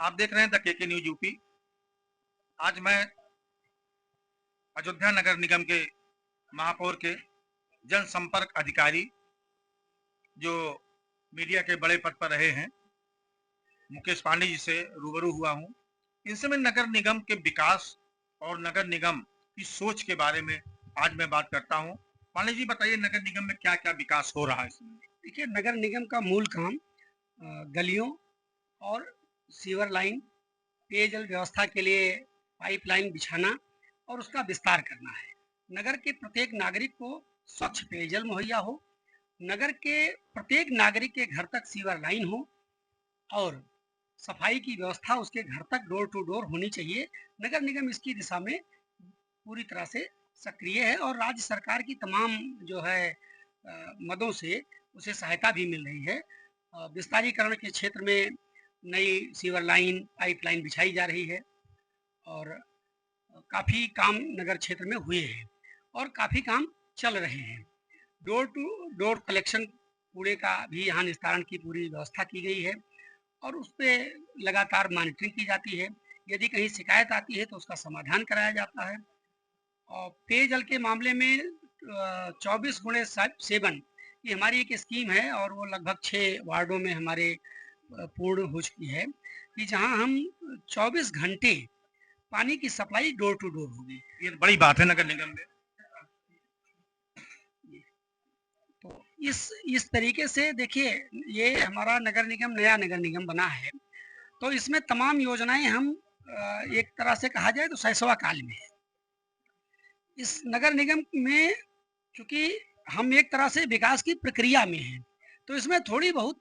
आप देख रहे हैं द के न्यूज यूपी। आज मैं अयोध्या नगर निगम के महापौर के जनसंपर्क अधिकारी जो मीडिया के बड़े पद पर रहे हैं मुकेश पांडे जी से रूबरू हुआ हूं। इनसे मैं नगर निगम के विकास और नगर निगम की सोच के बारे में आज मैं बात करता हूं। पांडे जी बताइए, नगर निगम में क्या क्या विकास हो रहा है इसमें? देखिए, नगर निगम का मूल काम गलियों और सीवर लाइन, पेयजल व्यवस्था के लिए पाइपलाइन बिछाना और उसका विस्तार करना है। नगर के प्रत्येक नागरिक को स्वच्छ पेयजल मुहैया हो, नगर के प्रत्येक नागरिक के घर तक सीवर लाइन हो और सफाई की व्यवस्था उसके घर तक डोर टू डोर होनी चाहिए। नगर निगम इसकी दिशा में पूरी तरह से सक्रिय है और राज्य सरकार की तमाम जो है मदों से उसे सहायता भी मिल रही है। विस्तारीकरण के क्षेत्र में नई सीवर लाइन, पाइपलाइन बिछाई जा रही है और काफ़ी काम नगर क्षेत्र में हुए हैं और काफ़ी काम चल रहे हैं। डोर टू डोर कलेक्शन कूड़े का भी यहाँ निस्तारण की पूरी व्यवस्था की गई है और उस पर लगातार मॉनिटरिंग की जाती है। यदि कहीं शिकायत आती है तो उसका समाधान कराया जाता है। और पेयजल के मामले में 24x7 ये हमारी एक स्कीम है और वो लगभग 6 वार्डों में हमारे पूर्ण हो चुकी है कि जहां हम 24 घंटे पानी की सप्लाई डोर टू डोर होगी। ये बड़ी बात है नगर निगम में। तो इस तरीके से देखिए, ये हमारा नगर निगम नया नगर निगम बना है तो इसमें तमाम योजनाएं हम एक तरह से कहा जाए तो शैशवा काल में है। इस नगर निगम में चूंकि हम एक तरह से विकास की प्रक्रिया में हैं तो इसमें थोड़ी बहुत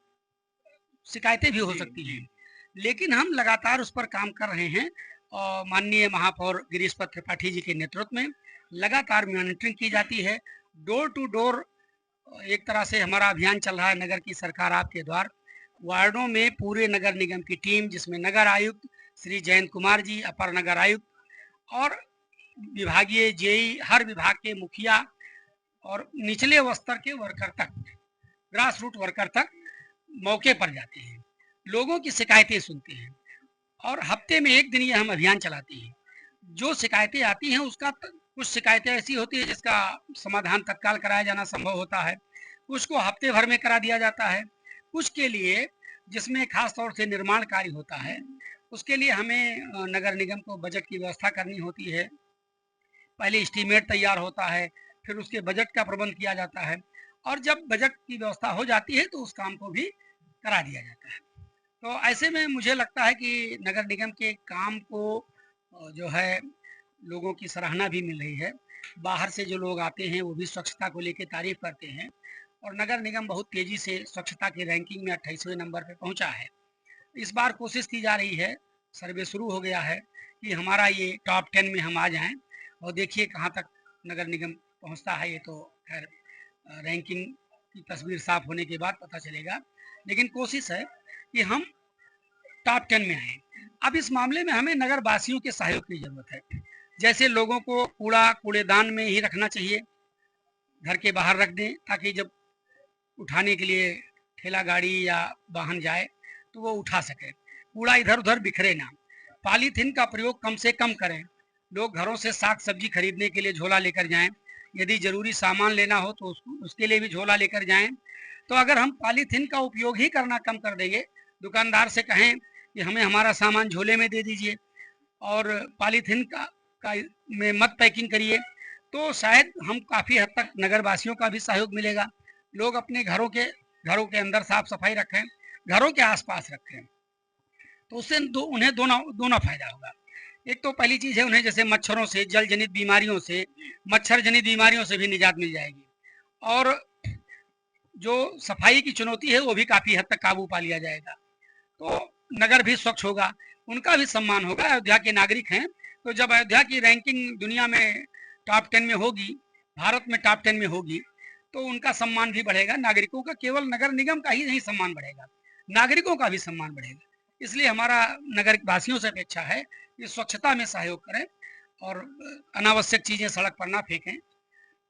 शिकायतें भी हो सकती हैं, लेकिन हम लगातार उस पर काम कर रहे हैं और माननीय महापौर गिरीश पद त्रिपाठी जी के नेतृत्व में लगातार मॉनिटरिंग की जाती है। डोर टू डोर एक तरह से हमारा अभियान चल रहा है नगर की सरकार आपके द्वार। वार्डों में पूरे नगर निगम की टीम जिसमें नगर आयुक्त श्री जयंत कुमार जी, अपर नगर आयुक्त और विभागीय जेई, हर विभाग के मुखिया और निचले स्तर के वर्कर तक, ग्रास रूट वर्कर तक मौके पर जाते हैं, लोगों की शिकायतें सुनते हैं और हफ्ते में एक दिन ये हम अभियान चलाते हैं। जो शिकायतें आती हैं उसका कुछ शिकायतें ऐसी होती है जिसका समाधान तत्काल कराया जाना संभव होता है, कुछ को हफ्ते भर में करा दिया जाता है, कुछ के लिए जिसमें खास तौर से निर्माण कार्य होता है उसके लिए हमें नगर निगम को बजट की व्यवस्था करनी होती है। पहले एस्टीमेट तैयार होता है, फिर उसके बजट का प्रबंध किया जाता है और जब बजट की व्यवस्था हो जाती है तो उस काम को भी करा दिया जाता है। तो ऐसे में मुझे लगता है कि नगर निगम के काम को जो है लोगों की सराहना भी मिल रही है। बाहर से जो लोग आते हैं वो भी स्वच्छता को लेकर तारीफ करते हैं और नगर निगम बहुत तेज़ी से स्वच्छता की रैंकिंग में 28वें नंबर पर पहुंचा है। इस बार कोशिश की जा रही है, सर्वे शुरू हो गया है कि हमारा ये टॉप 10 में हम आ जाएं और देखिए कहाँ तक नगर निगम पहुंचता है। ये तो खैर रैंकिंग की तस्वीर साफ होने के बाद पता चलेगा, लेकिन कोशिश है कि हम टॉप 10 में आए। अब इस मामले में हमें नगर वासियों के सहयोग की जरूरत है। जैसे लोगों को कूड़ा कूड़ेदान में ही रखना चाहिए, घर के बाहर रख दें ताकि जब उठाने के लिए ठेला गाड़ी या वाहन जाए तो वो उठा सके। कूड़ा इधर उधर बिखरे ना। पॉलीथीन का प्रयोग कम से कम करें। लोग घरों से साग सब्जी खरीदने के लिए झोला लेकर जाएं, यदि ज़रूरी सामान लेना हो तो उसके लिए भी झोला लेकर जाएं। तो अगर हम पॉलीथीन का उपयोग ही करना कम कर देंगे, दुकानदार से कहें कि हमें हमारा सामान झोले में दे दीजिए और पॉलीथीन का में मत पैकिंग करिए, तो शायद हम काफ़ी हद तक नगरवासियों का भी सहयोग मिलेगा। लोग अपने घरों के अंदर साफ सफाई रखें, घरों के आसपास रखें, तो उससे उन्हें दोनों फायदा होगा। एक तो पहली चीज़ है, उन्हें जैसे मच्छरों से, जल जनित बीमारियों से, मच्छर जनित बीमारियों से भी निजात मिल जाएगी और जो सफाई की चुनौती है वो भी काफ़ी हद तक काबू पा लिया जाएगा। तो नगर भी स्वच्छ होगा, उनका भी सम्मान होगा। अयोध्या के नागरिक हैं, तो जब अयोध्या की रैंकिंग दुनिया में टॉप 10 में होगी, भारत में टॉप 10 में होगी, तो उनका सम्मान भी बढ़ेगा। नागरिकों का, केवल नगर निगम का ही नहीं सम्मान बढ़ेगा, नागरिकों का भी सम्मान बढ़ेगा। इसलिए हमारा नगर वासियों से अपेक्षा है कि स्वच्छता में सहयोग करें और अनावश्यक चीज़ें सड़क पर ना फेंकें,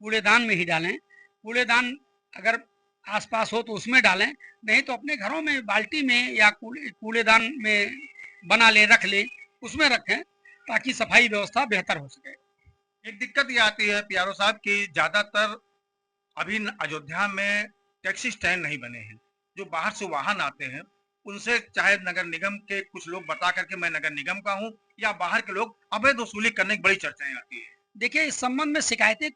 कूड़ेदान में ही डालें। कूड़ेदान अगर आसपास हो तो उसमें डालें, नहीं तो अपने घरों में बाल्टी में या कूड़ेदान में बना लें, रख लें, उसमें रखें ताकि सफाई व्यवस्था बेहतर हो सके। एक दिक्कत ये आती है पियारो साहब कि ज्यादातर अभी अयोध्या में टैक्सी स्टैंड नहीं बने हैं। जो बाहर से वाहन आते हैं उनसे चाहे नगर निगम के कुछ लोग बता करके मैं नगर निगम का हूँ या बाहर के लोग अवैध वसूली करने की बड़ी चर्चाएं आती है। देखिए, इस संबंध में शिकायतें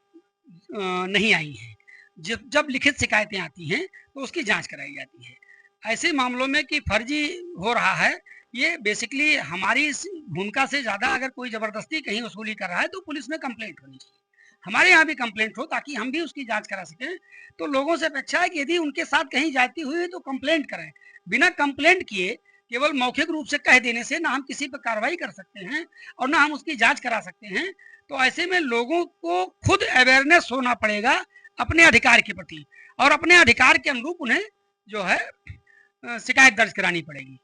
नहीं आई हैं। जब जब लिखित शिकायतें आती हैं तो उसकी जांच कराई जाती है। ऐसे मामलों में कि फर्जी हो रहा है, ये बेसिकली हमारी भूमिका से ज़्यादा अगर कोई ज़बरदस्ती कहीं वसूली कर रहा है तो पुलिस में कंप्लेंट होनी चाहिए। हमारे यहाँ भी कंप्लेंट हो ताकि हम भी उसकी जांच करा सकें। तो लोगों से अपेक्षा है कि यदि उनके साथ कहीं जाती हुई है तो कंप्लेंट करें। बिना कंप्लेंट किए केवल मौखिक रूप से कह देने से ना हम किसी पर कार्रवाई कर सकते हैं और ना हम उसकी जांच करा सकते हैं। तो ऐसे में लोगों को खुद अवेयरनेस होना पड़ेगा अपने अधिकार के प्रति और अपने अधिकार के अनुरूप उन्हें जो है शिकायत दर्ज करानी पड़ेगी।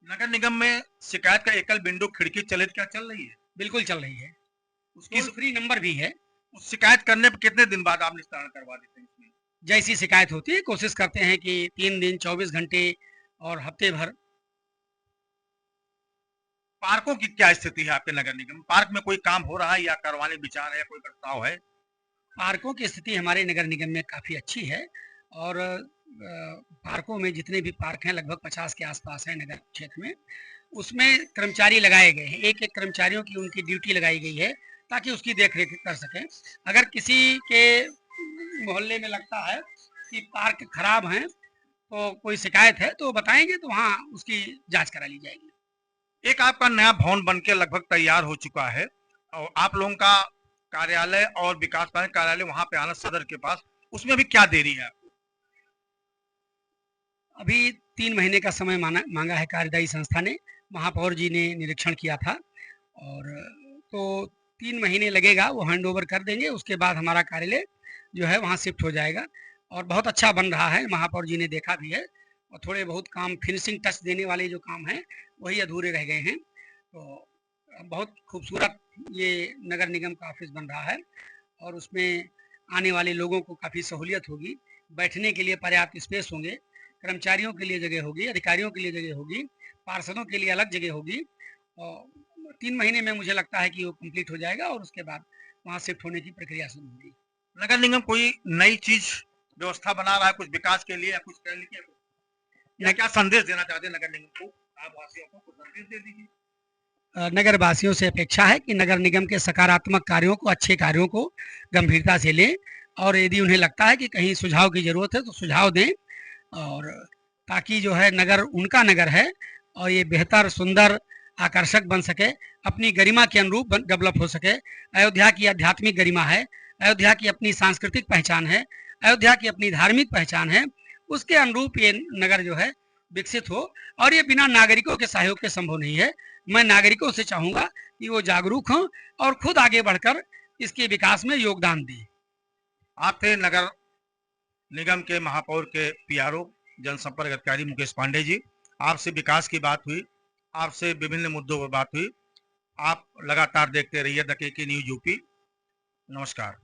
नगर निगम में शिकायत का एकल विंडो खिड़की चलित क्या चल रही है? बिल्कुल चल रही है, उसकी उस फ्री नंबर भी है। उस शिकायत करने पर कितने दिन बाद आप निस्तारण करवा देते हैं उसमें? जैसी शिकायत होती है कोशिश करते हैं कि 3 दिन, 24 घंटे और हफ्ते भर। पार्कों की क्या स्थिति है आपके नगर निगम? पार्क में कोई काम हो रहा है या करवाने विचार है या कोई प्रस्ताव है? पार्कों की स्थिति हमारे नगर निगम में काफ़ी अच्छी है और पार्कों में जितने भी पार्क हैं लगभग 50 के आसपास हैं नगर क्षेत्र में, उसमें कर्मचारी लगाए गए हैं। एक-एक कर्मचारियों की उनकी ड्यूटी लगाई गई है ताकि उसकी देख-रेख कर सकें। अगर किसी के मोहल्ले में लगता है कि पार्क खराब हैं, तो कोई शिकायत है तो बताएँगे तो वहाँ उसकी जाँच करा ली जाएगी। एक आपका नया भवन बनके लगभग तैयार हो चुका है और आप लोगों का कार्यालय और विकास प्राधिकरण कार्यालय वहां पे आना सदर के पास, उसमें अभी क्या देरी है? अभी 3 महीने का समय मांगा है कार्यदायी संस्था ने। महापौर जी ने निरीक्षण किया था और तो 3 महीने लगेगा, वो हैंडओवर कर देंगे। उसके बाद हमारा कार्यालय जो है वहाँ शिफ्ट हो जाएगा और बहुत अच्छा बन रहा है, महापौर जी ने देखा भी है और थोड़े बहुत काम फिनिशिंग टच देने वाले जो काम हैं वही अधूरे रह गए हैं। तो बहुत खूबसूरत ये नगर निगम का ऑफिस बन रहा है और उसमें आने वाले लोगों को काफ़ी सहूलियत होगी। बैठने के लिए पर्याप्त स्पेस होंगे, कर्मचारियों के लिए जगह होगी, अधिकारियों के लिए जगह होगी, पार्षदों के लिए अलग जगह होगी और 3 महीने में मुझे लगता है कि वो कंप्लीट हो जाएगा और उसके बाद वहाँ शिफ्ट होने की प्रक्रिया शुरू होगी। नगर निगम कोई नई चीज व्यवस्था बना रहा है कुछ विकास के लिए या कुछ करने के लिए, या क्या संदेश देना चाहते हैं नगर निगम को? आप वासियों को कुछ संदेश दे दीजिए। नगर वासियों से अपेक्षा है कि नगर निगम के सकारात्मक कार्यों को, अच्छे कार्यों को गंभीरता से लें और यदि उन्हें लगता है कि कहीं सुझाव की ज़रूरत है तो सुझाव दें और ताकि जो है नगर उनका नगर है और ये बेहतर, सुंदर, आकर्षक बन सके, अपनी गरिमा के अनुरूप डेवलप हो सके। अयोध्या की आध्यात्मिक गरिमा है, अयोध्या की अपनी सांस्कृतिक पहचान है, अयोध्या की अपनी धार्मिक पहचान है, उसके अनुरूप ये नगर जो है विकसित हो और ये बिना नागरिकों के सहयोग के संभव नहीं है। मैं नागरिकों से चाहूँगा कि वो जागरूक हों और खुद आगे बढ़कर इसके विकास में योगदान दें। आप थे नगर निगम के महापौर के पीआरओ जनसंपर्क अधिकारी मुकेश पांडे जी। आपसे विकास की बात हुई, आपसे विभिन्न मुद्दों पर बात हुई। आप लगातार देखते रहिए द केके न्यूज यूपी। नमस्कार।